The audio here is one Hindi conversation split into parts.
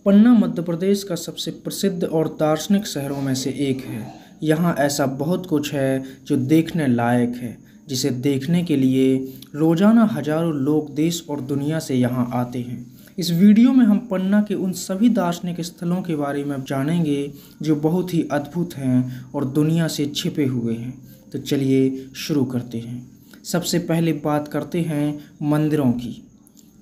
पन्ना मध्य प्रदेश का सबसे प्रसिद्ध और दार्शनिक शहरों में से एक है। यहाँ ऐसा बहुत कुछ है जो देखने लायक है, जिसे देखने के लिए रोजाना हजारों लोग देश और दुनिया से यहाँ आते हैं। इस वीडियो में हम पन्ना के उन सभी दार्शनिक स्थलों के बारे में जानेंगे जो बहुत ही अद्भुत हैं और दुनिया से छिपे हुए हैं। तो चलिए शुरू करते हैं। सबसे पहले बात करते हैं मंदिरों की।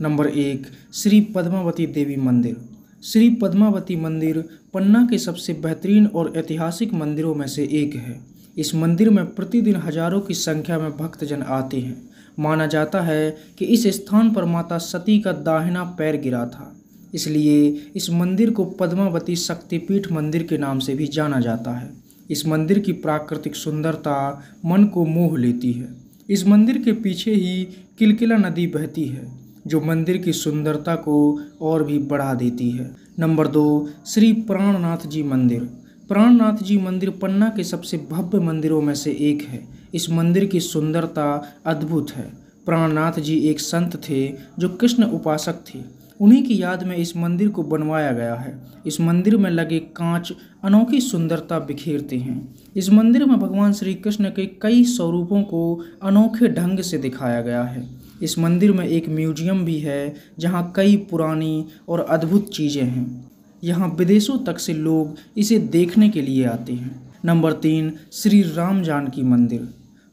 नंबर 1, श्री पद्मावती देवी मंदिर। श्री पद्मावती मंदिर पन्ना के सबसे बेहतरीन और ऐतिहासिक मंदिरों में से एक है। इस मंदिर में प्रतिदिन हजारों की संख्या में भक्तजन आते हैं। माना जाता है कि इस स्थान पर माता सती का दाहिना पैर गिरा था, इसलिए इस मंदिर को पद्मावती शक्तिपीठ मंदिर के नाम से भी जाना जाता है। इस मंदिर की प्राकृतिक सुंदरता मन को मोह लेती है। इस मंदिर के पीछे ही किलकिला नदी बहती है, जो मंदिर की सुंदरता को और भी बढ़ा देती है। नंबर 2, श्री प्राणनाथ जी मंदिर। प्राणनाथ जी मंदिर पन्ना के सबसे भव्य मंदिरों में से एक है। इस मंदिर की सुंदरता अद्भुत है। प्राणनाथ जी एक संत थे जो कृष्ण उपासक थे। उन्हीं की याद में इस मंदिर को बनवाया गया है। इस मंदिर में लगे कांच अनोखी सुंदरता बिखेरते हैं। इस मंदिर में भगवान श्री कृष्ण के कई स्वरूपों को अनोखे ढंग से दिखाया गया है। इस मंदिर में एक म्यूजियम भी है, जहाँ कई पुरानी और अद्भुत चीज़ें हैं। यहाँ विदेशों तक से लोग इसे देखने के लिए आते हैं। नंबर 3, श्री राम जानकी मंदिर।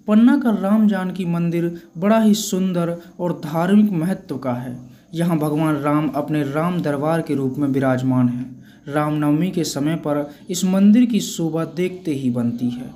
पन्ना का राम जानकी मंदिर बड़ा ही सुंदर और धार्मिक महत्व का है। यहाँ भगवान राम अपने राम दरबार के रूप में विराजमान हैं। रामनवमी के समय पर इस मंदिर की शोभा देखते ही बनती है।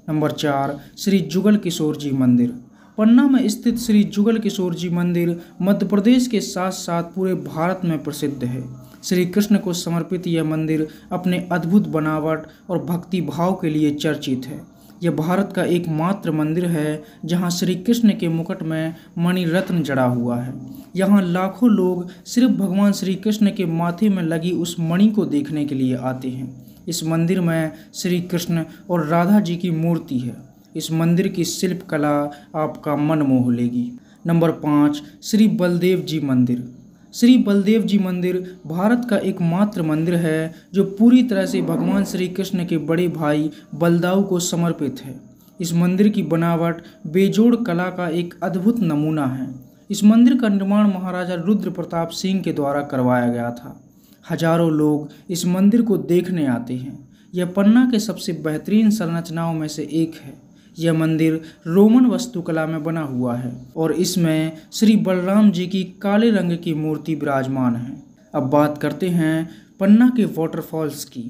नंबर 4, श्री जुगल किशोर जी मंदिर। पन्ना में स्थित श्री जुगल किशोर जी मंदिर मध्य प्रदेश के साथ साथ पूरे भारत में प्रसिद्ध है। श्री कृष्ण को समर्पित यह मंदिर अपने अद्भुत बनावट और भक्ति भाव के लिए चर्चित है। यह भारत का एकमात्र मंदिर है जहां श्री कृष्ण के मुकुट में मणिरत्न जड़ा हुआ है। यहां लाखों लोग सिर्फ भगवान श्री कृष्ण के माथे में लगी उस मणि को देखने के लिए आते हैं। इस मंदिर में श्री कृष्ण और राधा जी की मूर्ति है। इस मंदिर की शिल्प कला आपका मन मोह लेगी। नंबर 5, श्री बलदेव जी मंदिर। श्री बलदेव जी मंदिर भारत का एकमात्र मंदिर है जो पूरी तरह से भगवान श्री कृष्ण के बड़े भाई बलदाऊ को समर्पित है। इस मंदिर की बनावट बेजोड़ कला का एक अद्भुत नमूना है। इस मंदिर का निर्माण महाराजा रुद्र प्रताप सिंह के द्वारा करवाया गया था। हजारों लोग इस मंदिर को देखने आते हैं। यह पन्ना के सबसे बेहतरीन संरचनाओं में से एक है। यह मंदिर रोमन वास्तुकला में बना हुआ है और इसमें श्री बलराम जी की काले रंग की मूर्ति विराजमान है। अब बात करते हैं पन्ना के वाटरफॉल्स की।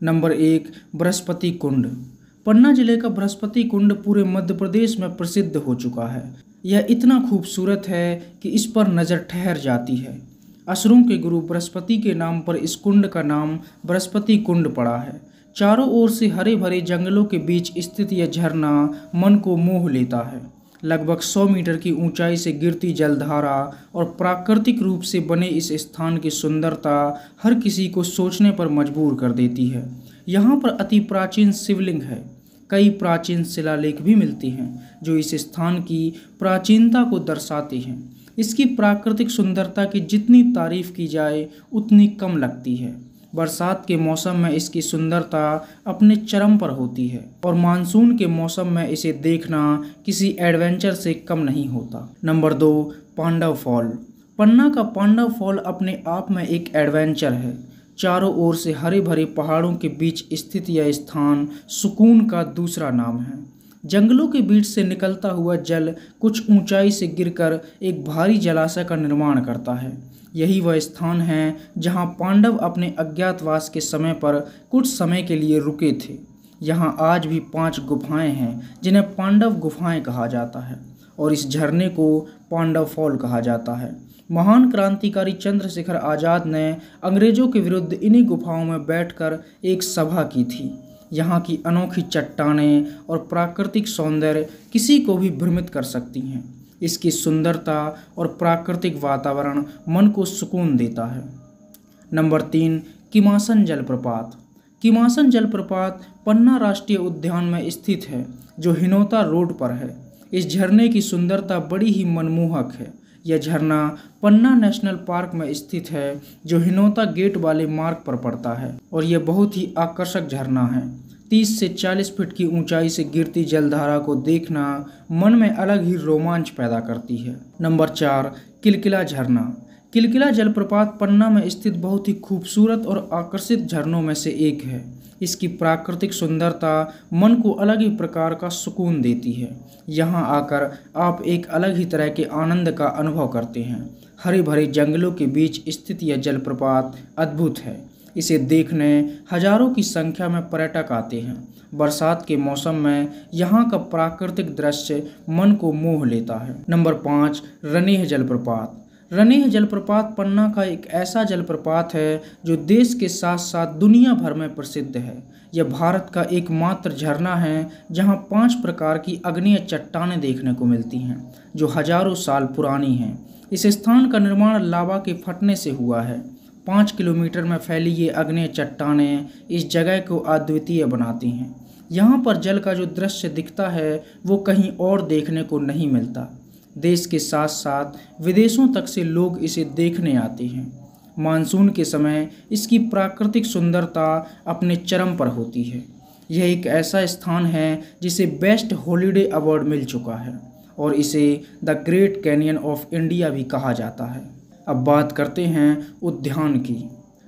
नंबर 1, बृहस्पति कुंड। पन्ना जिले का बृहस्पति कुंड पूरे मध्य प्रदेश में प्रसिद्ध हो चुका है। यह इतना खूबसूरत है कि इस पर नज़र ठहर जाती है। असुरों के गुरु बृहस्पति के नाम पर इस कुंड का नाम बृहस्पति कुंड पड़ा है। चारों ओर से हरे भरे जंगलों के बीच स्थित यह झरना मन को मोह लेता है। लगभग 100 मीटर की ऊंचाई से गिरती जलधारा और प्राकृतिक रूप से बने इस स्थान की सुंदरता हर किसी को सोचने पर मजबूर कर देती है। यहाँ पर अति प्राचीन शिवलिंग है। कई प्राचीन शिलालेख भी मिलते हैं जो इस स्थान की प्राचीनता को दर्शाते हैं। इसकी प्राकृतिक सुंदरता की जितनी तारीफ की जाए उतनी कम लगती है। बरसात के मौसम में इसकी सुंदरता अपने चरम पर होती है और मानसून के मौसम में इसे देखना किसी एडवेंचर से कम नहीं होता। Number 2, Pandav fall. पन्ना का पांडव फॉल अपने आप में एक एडवेंचर है। चारों ओर से हरे भरे पहाड़ों के बीच स्थित यह स्थान सुकून का दूसरा नाम है। जंगलों के बीच से निकलता हुआ जल कुछ ऊंचाई से गिरकर एक भारी जलाशय का निर्माण करता है। यही वह स्थान है जहां पांडव अपने अज्ञातवास के समय पर कुछ समय के लिए रुके थे। यहां आज भी 5 गुफाएं हैं जिन्हें पांडव गुफाएं कहा जाता है और इस झरने को पांडव फॉल कहा जाता है। महान क्रांतिकारी चंद्रशेखर आज़ाद ने अंग्रेजों के विरुद्ध इन्हीं गुफाओं में बैठकर एक सभा की थी। यहाँ की अनोखी चट्टानें और प्राकृतिक सौंदर्य किसी को भी भ्रमित कर सकती हैं। इसकी सुंदरता और प्राकृतिक वातावरण मन को सुकून देता है। नंबर 3, किमासन जलप्रपात। किमासन जलप्रपात पन्ना राष्ट्रीय उद्यान में स्थित है जो हिनौता रोड पर है। इस झरने की सुंदरता बड़ी ही मनमोहक है। यह झरना पन्ना नेशनल पार्क में स्थित है, जो हिनोता गेट वाले मार्ग पर पड़ता है और यह बहुत ही आकर्षक झरना है। 30 से 40 फीट की ऊंचाई से गिरती जलधारा को देखना मन में अलग ही रोमांच पैदा करती है। नंबर 4, किलकिला झरना। किलकिला जलप्रपात पन्ना में स्थित बहुत ही खूबसूरत और आकर्षित झरनों में से एक है। इसकी प्राकृतिक सुंदरता मन को अलग ही प्रकार का सुकून देती है। यहाँ आकर आप एक अलग ही तरह के आनंद का अनुभव करते हैं। हरे भरे जंगलों के बीच स्थित यह जलप्रपात अद्भुत है। इसे देखने हजारों की संख्या में पर्यटक आते हैं। बरसात के मौसम में यहाँ का प्राकृतिक दृश्य मन को मोह लेता है। नंबर 5, रनेह जलप्रपात। रनेह जलप्रपात पन्ना का एक ऐसा जलप्रपात है जो देश के साथ साथ दुनिया भर में प्रसिद्ध है। यह भारत का एकमात्र झरना है जहाँ 5 प्रकार की आग्नेय चट्टानें देखने को मिलती हैं, जो हजारों साल पुरानी हैं। इस स्थान का निर्माण लावा के फटने से हुआ है। 5 किलोमीटर में फैली ये आग्नेय चट्टानें इस जगह को अद्वितीय बनाती हैं। यहाँ पर जल का जो दृश्य दिखता है वो कहीं और देखने को नहीं मिलता। देश के साथ साथ विदेशों तक से लोग इसे देखने आते हैं। मानसून के समय इसकी प्राकृतिक सुंदरता अपने चरम पर होती है। यह एक ऐसा स्थान है जिसे बेस्ट हॉलिडे अवार्ड मिल चुका है और इसे the great canyon of India भी कहा जाता है। अब बात करते हैं उद्यान की।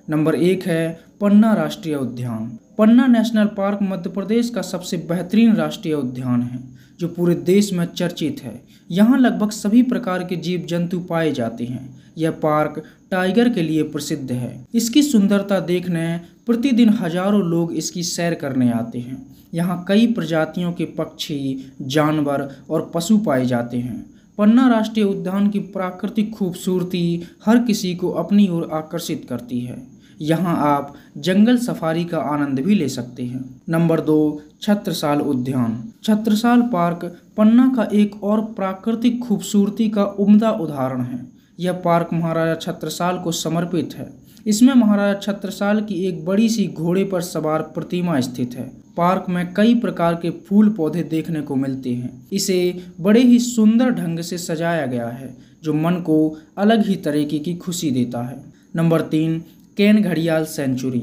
नंबर 1 है पन्ना राष्ट्रीय उद्यान। पन्ना नेशनल पार्क मध्य प्रदेश का सबसे बेहतरीन राष्ट्रीय उद्यान है, जो पूरे देश में चर्चित है। यहाँ लगभग सभी प्रकार के जीव जंतु पाए जाते हैं। यह पार्क टाइगर के लिए प्रसिद्ध है। इसकी सुंदरता देखने प्रतिदिन हजारों लोग इसकी सैर करने आते हैं। यहाँ कई प्रजातियों के पक्षी, जानवर और पशु पाए जाते हैं। पन्ना राष्ट्रीय उद्यान की प्राकृतिक खूबसूरती हर किसी को अपनी ओर आकर्षित करती है। यहाँ आप जंगल सफारी का आनंद भी ले सकते हैं। नंबर 2, छत्रसाल उद्यान। छत्रसाल पार्क पन्ना का एक और प्राकृतिक खूबसूरती का उम्दा उदाहरण है। यह पार्क महाराजा छत्रसाल को समर्पित है। इसमें महाराजा छत्रसाल की एक बड़ी सी घोड़े पर सवार प्रतिमा स्थित है। पार्क में कई प्रकार के फूल पौधे देखने को मिलते हैं। इसे बड़े ही सुंदर ढंग से सजाया गया है, जो मन को अलग ही तरीके की खुशी देता है। नंबर 3, केन घड़ियाल सेंचुरी।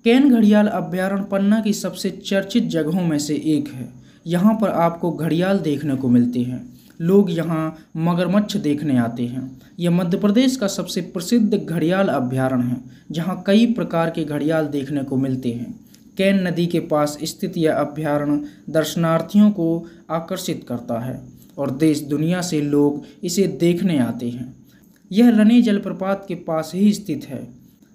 केन घड़ियाल अभ्यारण्य पन्ना की सबसे चर्चित जगहों में से एक है। यहाँ पर आपको घड़ियाल देखने को मिलते हैं। लोग यहाँ मगरमच्छ देखने आते हैं। यह मध्य प्रदेश का सबसे प्रसिद्ध घड़ियाल अभ्यारण्य है, जहाँ कई प्रकार के घड़ियाल देखने को मिलते हैं। केन नदी के पास स्थित यह अभ्यारण्य दर्शनार्थियों को आकर्षित करता है और देश दुनिया से लोग इसे देखने आते हैं। यह रनी जलप्रपात के पास ही स्थित है।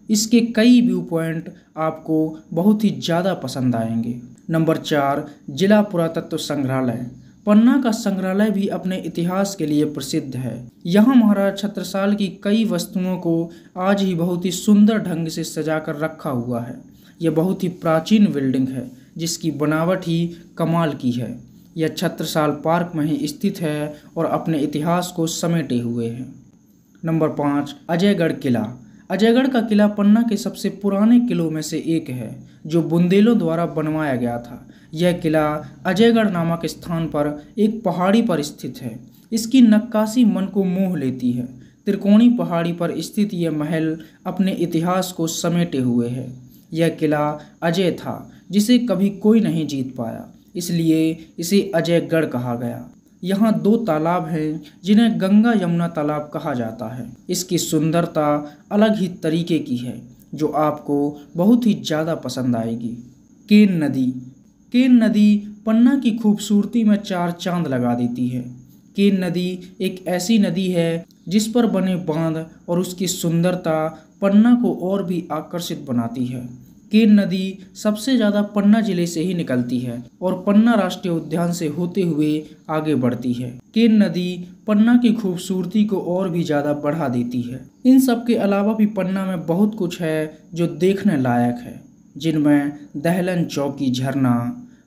इसके कई व्यू पॉइंट आपको बहुत ही ज़्यादा पसंद आएंगे। नंबर 4, जिला पुरातत्व संग्रहालय। पन्ना का संग्रहालय भी अपने इतिहास के लिए प्रसिद्ध है। यहाँ महाराजा छत्रसाल की कई वस्तुओं को आज ही बहुत ही सुंदर ढंग से सजाकर रखा हुआ है। यह बहुत ही प्राचीन बिल्डिंग है, जिसकी बनावट ही कमाल की है। यह छत्रसाल पार्क में ही स्थित है और अपने इतिहास को समेटे हुए है। नंबर 5, अजयगढ़ किला। अजयगढ़ का किला पन्ना के सबसे पुराने किलों में से एक है, जो बुंदेलों द्वारा बनवाया गया था। यह किला अजयगढ़ नामक स्थान पर एक पहाड़ी पर स्थित है। इसकी नक्काशी मन को मोह लेती है। त्रिकोणी पहाड़ी पर स्थित यह महल अपने इतिहास को समेटे हुए है। यह किला अजय था, जिसे कभी कोई नहीं जीत पाया, इसलिए इसे अजयगढ़ कहा गया। यहाँ 2 तालाब हैं, जिन्हें गंगा यमुना तालाब कहा जाता है। इसकी सुंदरता अलग ही तरीके की है, जो आपको बहुत ही ज़्यादा पसंद आएगी। केन नदी। केन नदी पन्ना की खूबसूरती में 4 चांद लगा देती है। केन नदी एक ऐसी नदी है जिस पर बने बांध और उसकी सुंदरता पन्ना को और भी आकर्षित बनाती है। केन नदी सबसे ज़्यादा पन्ना जिले से ही निकलती है और पन्ना राष्ट्रीय उद्यान से होते हुए आगे बढ़ती है। केन नदी पन्ना की खूबसूरती को और भी ज़्यादा बढ़ा देती है। इन सब के अलावा भी पन्ना में बहुत कुछ है जो देखने लायक है, जिनमें दहलन चौकी झरना,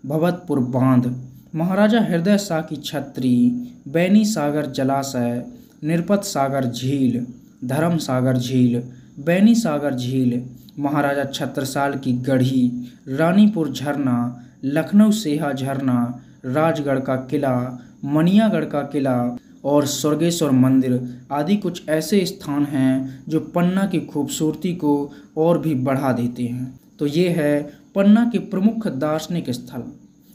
भगवतपुर बांध, महाराजा हृदय शाह की छतरी, बैनी सागर जलाशय, निरपत सागर झील, धर्म सागर झील, बैनी सागर झील, महाराजा छत्रसाल की गढ़ी, रानीपुर झरना, लखनऊ सेहा झरना, राजगढ़ का किला, मनियागढ़ का किला और स्वर्गेश्वर मंदिर आदि कुछ ऐसे स्थान हैं जो पन्ना की खूबसूरती को और भी बढ़ा देते हैं। तो ये है पन्ना के प्रमुख दार्शनिक स्थल।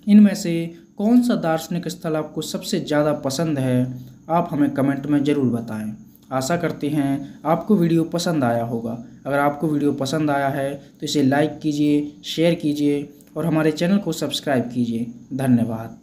इनमें से कौन सा दार्शनिक स्थल आपको सबसे ज़्यादा पसंद है, आप हमें कमेंट में ज़रूर बताएं। आशा करते हैं आपको वीडियो पसंद आया होगा। अगर आपको वीडियो पसंद आया है तो इसे लाइक कीजिए, शेयर कीजिए और हमारे चैनल को सब्सक्राइब कीजिए। धन्यवाद।